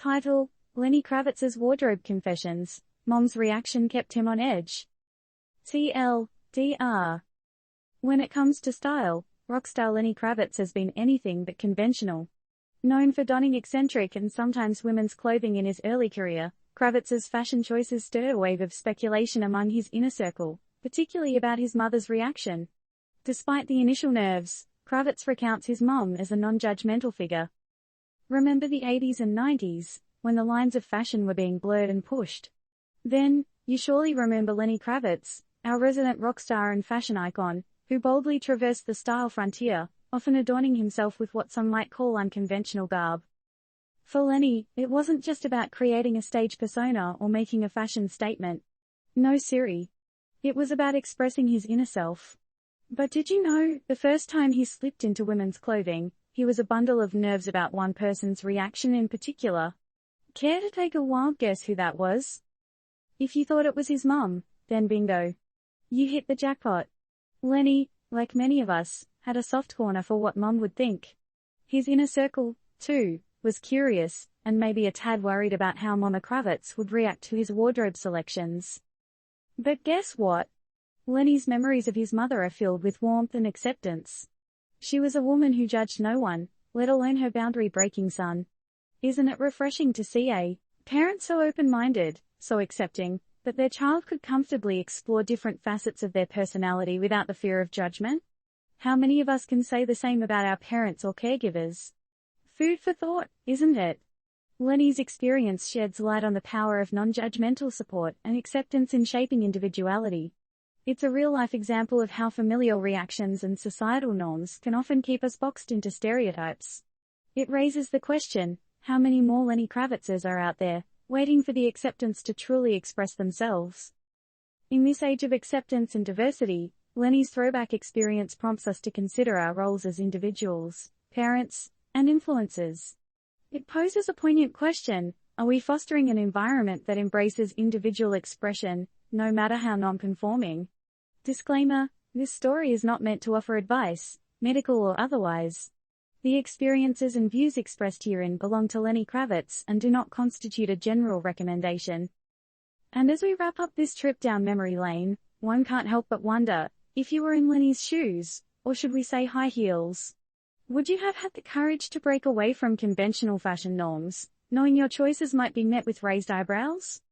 Title: Lenny Kravitz's Wardrobe Confessions. Mom's reaction kept him on edge. TLDR. When it comes to style, rockstar Lenny Kravitz has been anything but conventional. Known for donning eccentric and sometimes women's clothing in his early career, Kravitz's fashion choices stirred a wave of speculation among his inner circle, particularly about his mother's reaction. Despite the initial nerves, Kravitz recounts his mom as a non-judgmental figure. Remember the 80s and 90s, when the lines of fashion were being blurred and pushed? Then, you surely remember Lenny Kravitz, our resident rock star and fashion icon, who boldly traversed the style frontier, often adorning himself with what some might call unconventional garb. For Lenny, it wasn't just about creating a stage persona or making a fashion statement. No siree. It was about expressing his inner self. But did you know, the first time he slipped into women's clothing, he was a bundle of nerves about one person's reaction in particular? Care to take a wild guess who that was? If you thought it was his mum, then bingo. You hit the jackpot. Lenny, like many of us, had a soft corner for what mum would think. His inner circle, too, was curious, and maybe a tad worried about how Mama Kravitz would react to his wardrobe selections. But guess what? Lenny's memories of his mother are filled with warmth and acceptance. She was a woman who judged no one, let alone her boundary-breaking son. Isn't it refreshing to see a parent so open-minded, so accepting, that their child could comfortably explore different facets of their personality without the fear of judgment? How many of us can say the same about our parents or caregivers? Food for thought, isn't it? Lenny's experience sheds light on the power of non-judgmental support and acceptance in shaping individuality. It's a real-life example of how familial reactions and societal norms can often keep us boxed into stereotypes. It raises the question, how many more Lenny Kravitzes are out there, waiting for the acceptance to truly express themselves? In this age of acceptance and diversity, Lenny's throwback experience prompts us to consider our roles as individuals, parents, and influencers. It poses a poignant question: are we fostering an environment that embraces individual expression, no matter how non-conforming? Disclaimer: this story is not meant to offer advice, medical or otherwise. The experiences and views expressed herein belong to Lenny Kravitz and do not constitute a general recommendation. And as we wrap up this trip down memory lane, one can't help but wonder, if you were in Lenny's shoes, or should we say high heels, would you have had the courage to break away from conventional fashion norms, knowing your choices might be met with raised eyebrows?